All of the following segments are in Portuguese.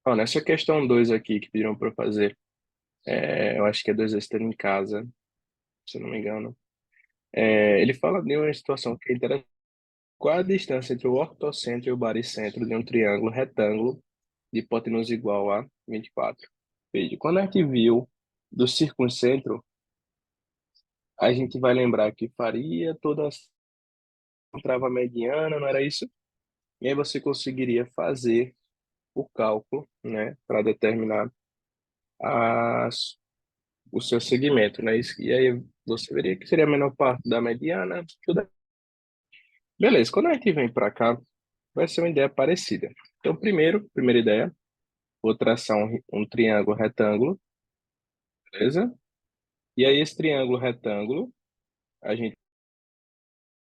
Ó, nessa questão 2 aqui que pediram para eu fazer, eu acho que é do exercitando em casa, se eu não me engano. Ele fala de uma situação que é interessante. Qual a distância entre o ortocentro e o baricentro de um triângulo retângulo de hipotenusa igual a 24? Veja, quando a gente viu do circuncentro, a gente vai lembrar que faria toda a trava mediana, não era isso? E aí você conseguiria fazer o cálculo, né, para determinar as, o seu segmento, né? E aí você veria que seria a menor parte da mediana, tudo. Beleza, quando a gente vem para cá, vai ser uma ideia parecida. Então, primeira ideia, vou traçar um triângulo retângulo, beleza? E aí, esse triângulo retângulo, a gente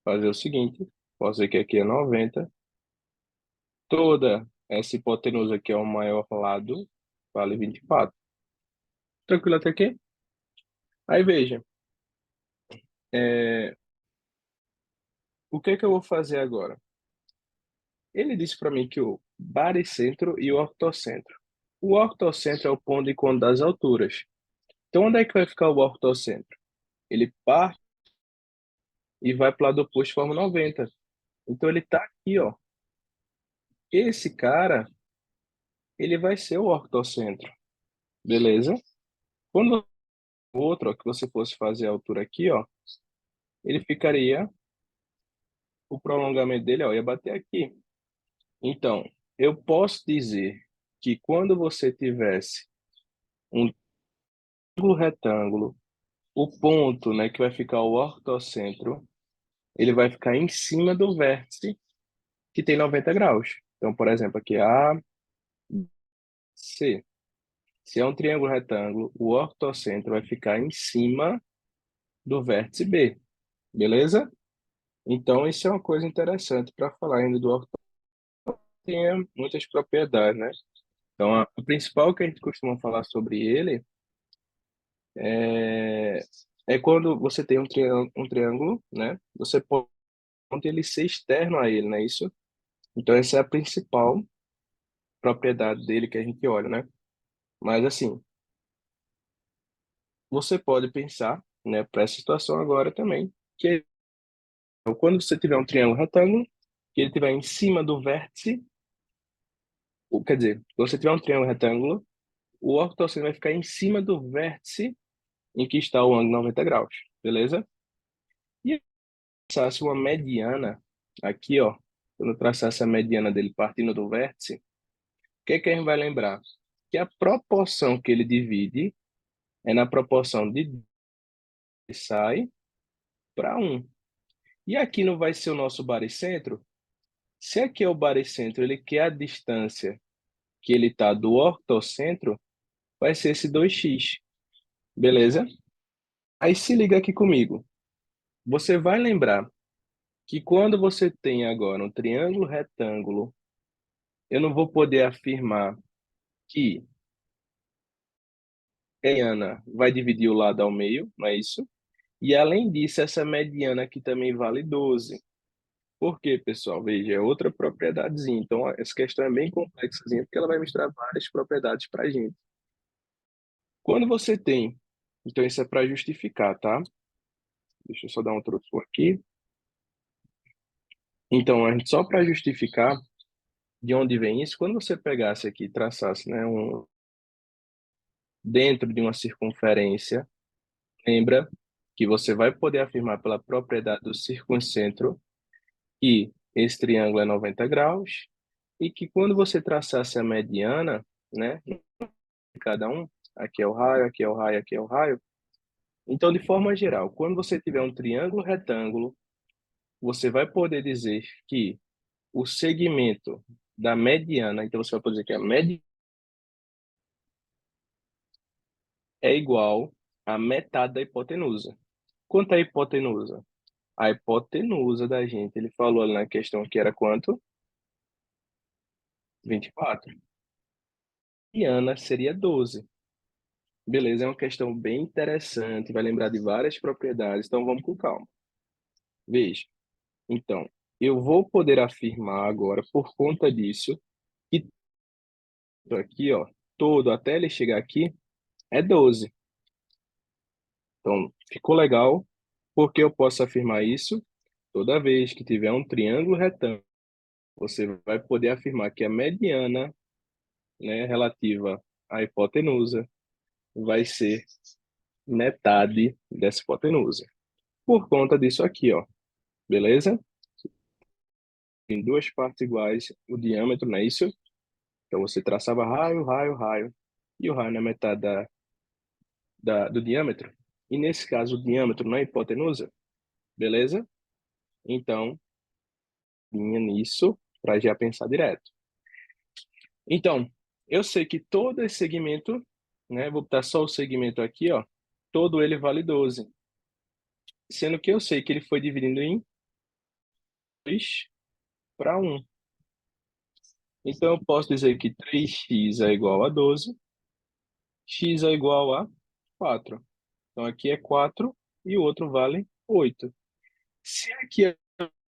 vai fazer o seguinte, posso dizer que aqui é 90, toda essa hipotenusa aqui é o maior lado, vale 24. Tranquilo até aqui? Aí, veja, é, o que é que eu vou fazer agora? Ele disse para mim que o baricentro e o ortocentro. O ortocentro é o ponto de encontro das alturas. Então, onde é que vai ficar o ortocentro? Ele parte e vai para o lado oposto, forma 90. Então, ele está aqui, ó. Esse cara, ele vai ser o ortocentro, beleza? Quando o outro, ó, que você fosse fazer a altura aqui, ó, ele ficaria, o prolongamento dele, ó, ia bater aqui. Então, eu posso dizer que quando você tivesse um ângulo retângulo, o ponto, né, que vai ficar o ortocentro, ele vai ficar em cima do vértice que tem 90 graus. Então, por exemplo, aqui A, C. Se é um triângulo retângulo, o ortocentro vai ficar em cima do vértice B, beleza? Então, isso é uma coisa interessante para falar ainda do ortocentro, tem muitas propriedades, né? Então, a principal que a gente costuma falar sobre ele é, é quando você tem um triângulo, né? Você pode ele ser externo a ele, não é isso? Então, essa é a principal propriedade dele que a gente olha, né? Mas, assim, você pode pensar, né, para essa situação agora também, que quando você tiver um triângulo retângulo, que ele estiver em cima do vértice, quer dizer, quando você tiver um triângulo retângulo, o ortocentro vai ficar em cima do vértice em que está o ângulo 90 graus, beleza? E se traçasse uma mediana aqui, ó, quando eu traçasse a mediana dele partindo do vértice, o que é que a gente vai lembrar? Que a proporção que ele divide é na proporção de sai para 1. E aqui não vai ser o nosso baricentro? Se aqui é o baricentro, ele quer a distância que ele está do ortocentro, vai ser esse 2x, beleza? Aí se liga aqui comigo. Você vai lembrar que quando você tem agora um triângulo retângulo, eu não vou poder afirmar que a mediana vai dividir o lado ao meio, não é isso? E além disso, essa mediana aqui também vale 12. Por quê, pessoal? Veja, é outra propriedadezinha. Então, essa questão é bem complexazinha, porque ela vai mostrar várias propriedades para a gente. Quando você tem, então isso é para justificar, tá? Deixa eu só dar um troco aqui. Então, só para justificar de onde vem isso, quando você pegasse aqui e traçasse, né, dentro de uma circunferência, lembra que você vai poder afirmar pela propriedade do circuncentro que esse triângulo é 90 graus e que quando você traçasse a mediana, né, de cada um, aqui é o raio, aqui é o raio, aqui é o raio. Então, de forma geral, quando você tiver um triângulo retângulo, você vai poder dizer que o segmento da mediana, então você vai poder dizer que a média é igual à metade da hipotenusa. Quanto à hipotenusa? A hipotenusa da gente, ele falou ali na questão que era quanto? 24. E Ana seria 12. Beleza, é uma questão bem interessante, vai lembrar de várias propriedades, então vamos com calma. Veja, então, eu vou poder afirmar agora, por conta disso, que aqui, ó, todo até ele chegar aqui é 12. Então, ficou legal, porque eu posso afirmar isso toda vez que tiver um triângulo retângulo, você vai poder afirmar que a mediana, né, relativa à hipotenusa vai ser metade dessa hipotenusa. Por conta disso aqui, ó. Beleza? Em duas partes iguais, o diâmetro, não é isso? Então você traçava raio, raio, raio. E o raio na metade do diâmetro. E nesse caso, o diâmetro não é hipotenusa. Beleza? Então, vinha nisso para já pensar direto. Então, eu sei que todo esse segmento, né? Vou botar só o segmento aqui, ó. Todo ele vale 12. Sendo que eu sei que ele foi dividido em 2 para 1. Então, eu posso dizer que 3x é igual a 12, x é igual a 4. Então, aqui é 4 e o outro vale 8. Se aqui é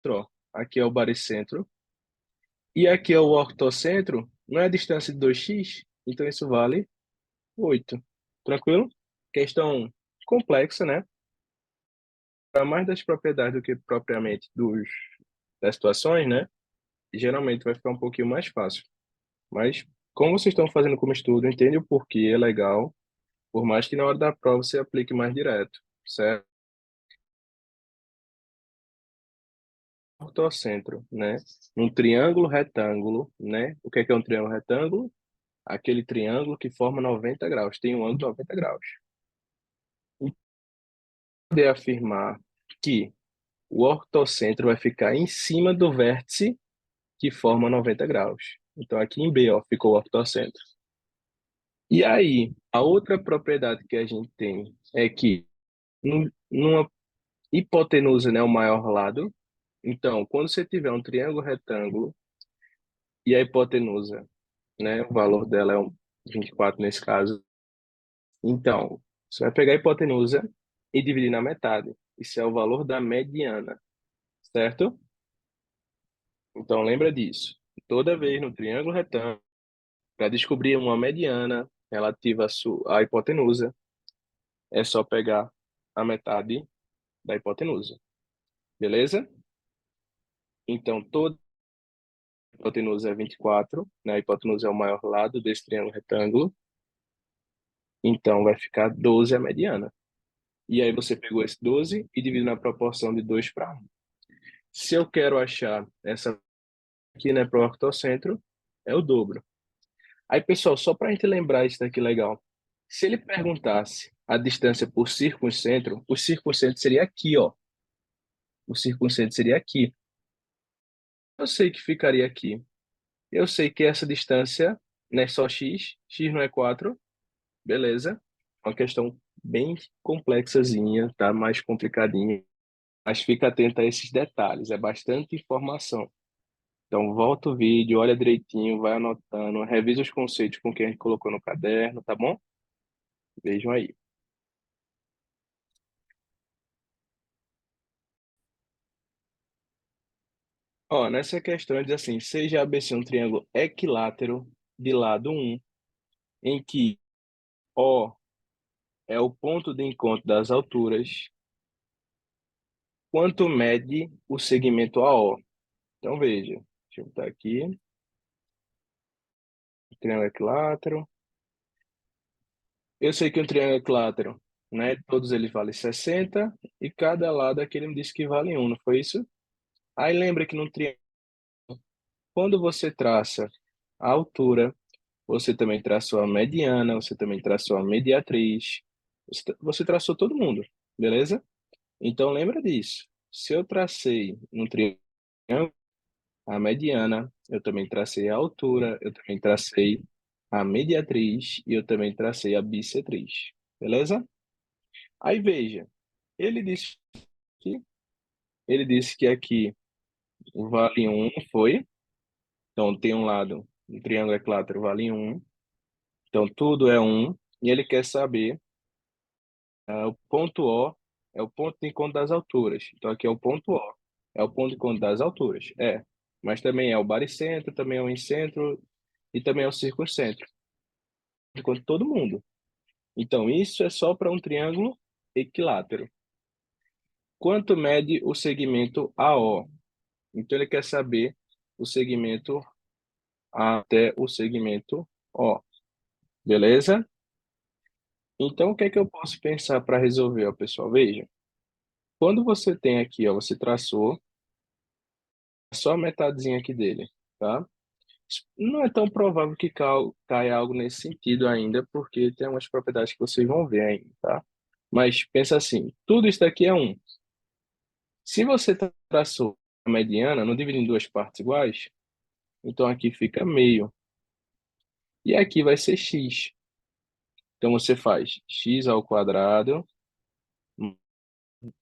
ó, aqui é o baricentro e aqui é o ortocentro, não é a distância de 2x? Então, isso vale 8. Tranquilo? Questão complexa, né? Para mais das propriedades do que propriamente das situações, né? Geralmente vai ficar um pouquinho mais fácil. Mas, como vocês estão fazendo como estudo, entende o porquê é legal, por mais que na hora da prova você aplique mais direto, certo? Ortocentro, né? Um triângulo retângulo, né? O que é um triângulo retângulo? Aquele triângulo que forma 90 graus, tem um ângulo de 90 graus. E poder afirmar que o ortocentro vai ficar em cima do vértice que forma 90 graus. Então, aqui em B, ó, ficou o ortocentro. E aí, a outra propriedade que a gente tem é que numa hipotenusa, né, o maior lado. Então, quando você tiver um triângulo retângulo e a hipotenusa, né, o valor dela é 24 nesse caso. Então, você vai pegar a hipotenusa e dividir na metade. Isso é o valor da mediana, certo? Então, lembra disso. Toda vez no triângulo retângulo, para descobrir uma mediana relativa à hipotenusa, é só pegar a metade da hipotenusa. Beleza? Então, toda a hipotenusa é 24, né? A hipotenusa é o maior lado desse triângulo retângulo. Então, vai ficar 12 a mediana. E aí você pegou esse 12 e divide na proporção de 2 para 1. Se eu quero achar essa aqui, né, para o ortocentro, é o dobro. Aí, pessoal, só para a gente lembrar isso daqui legal. Se ele perguntasse a distância por circuncentro, o circuncentro seria aqui, ó. O circuncentro seria aqui. Eu sei que ficaria aqui. Eu sei que essa distância não é só x, x não é 4, beleza? É uma questão bem complexazinha, tá? Mais complicadinha. Mas fica atento a esses detalhes, é bastante informação. Então, volta o vídeo, olha direitinho, vai anotando, revisa os conceitos com que a gente colocou no caderno, tá bom? Vejam aí. Ó, nessa questão diz assim, seja ABC um triângulo equilátero de lado 1, em que O é o ponto de encontro das alturas, quanto mede o segmento AO. Então, veja, deixa eu botar aqui, triângulo equilátero. Eu sei que um triângulo equilátero, né, todos eles valem 60, e cada lado aqui ele me disse que vale 1, não foi isso? Aí lembra que no triângulo, quando você traça a altura, você também traçou a mediana, você também traçou a mediatriz, você traçou todo mundo, beleza? Então lembra disso. Se eu tracei um triângulo, a mediana, eu também tracei a altura, eu também tracei a mediatriz e eu também tracei a bissetriz, beleza? Aí veja, ele disse que ele disse que aqui o vale 1 foi, então tem um lado, um triângulo equilátero vale 1, então tudo é 1, e ele quer saber o ponto O é o ponto de encontro das alturas. Então aqui é o ponto O, é o ponto de encontro das alturas. É, mas também é o baricentro, também é o incentro, e também é o circuncentro, enquanto todo mundo. Então, isso é só para um triângulo equilátero. Quanto mede o segmento AO? Então, ele quer saber o segmento A até o segmento O. Beleza? Então, o que é que eu posso pensar para resolver, ó, pessoal? Veja, quando você tem aqui, ó, você traçou só a metadezinha aqui dele, tá? Não é tão provável que caia algo nesse sentido ainda, porque tem umas propriedades que vocês vão ver ainda, tá? Mas pensa assim, tudo isso daqui é 1. Se você traçou a mediana, não divide em duas partes iguais, então aqui fica meio. E aqui vai ser x. Então você faz x ao quadrado,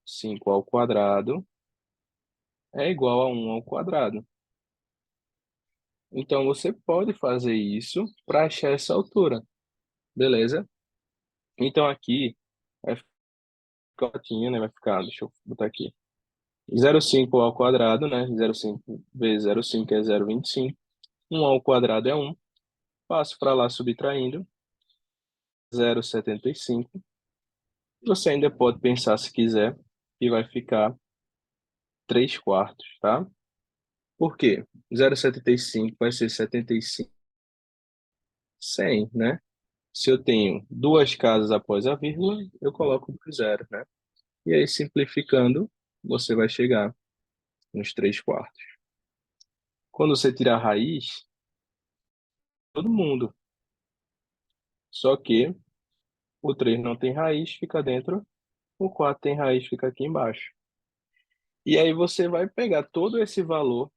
5 ao quadrado, é igual a 1 ao quadrado. Então você pode fazer isso para achar essa altura, beleza? Então aqui vai ficar, né? Vai ficar, deixa eu botar aqui, 0,5 ao quadrado, né? 0,5 vezes 0,5 é 0,25. 1 ao quadrado é 1. Passo para lá subtraindo, 0,75. Você ainda pode pensar, se quiser, que vai ficar 3 quartos, tá? Por quê? 0,75 vai ser 75, 100, né? Se eu tenho duas casas após a vírgula, eu coloco por zero, né? E aí, simplificando, você vai chegar nos 3 quartos. Quando você tirar a raiz, todo mundo. Só que o 3 não tem raiz, fica dentro. O 4 tem raiz, fica aqui embaixo. E aí você vai pegar todo esse valor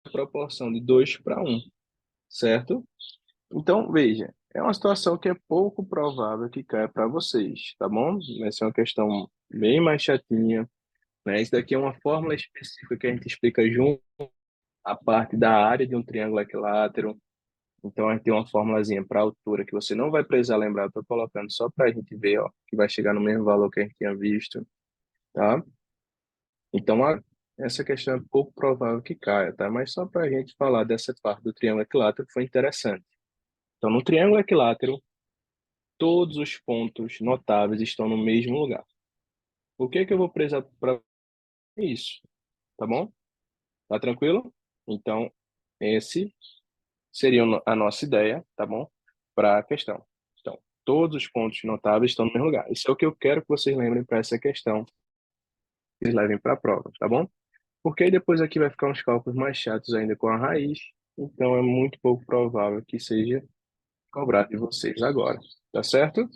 na proporção de 2 para 1, certo? Então, veja, é uma situação que é pouco provável que caia para vocês, tá bom? Vai ser uma questão bem mais chatinha, né? Isso daqui é uma fórmula específica que a gente explica junto a parte da área de um triângulo equilátero. Então, a gente tem uma formulazinha para altura que você não vai precisar lembrar, estou colocando só para a gente ver, ó, que vai chegar no mesmo valor que a gente tinha visto, tá? Então, essa questão é pouco provável que caia, tá? Mas só para a gente falar dessa parte do triângulo equilátero foi interessante. Então, no triângulo equilátero, todos os pontos notáveis estão no mesmo lugar. O que é que eu vou precisar para isso? Tá bom? Tá tranquilo? Então, esse seria a nossa ideia, tá bom? Para a questão. Então, todos os pontos notáveis estão no mesmo lugar. Isso é o que eu quero que vocês lembrem para essa questão, que vocês levem para a prova, tá bom? Porque aí depois aqui vai ficar uns cálculos mais chatos ainda com a raiz, então é muito pouco provável que seja cobrado de vocês agora, tá certo?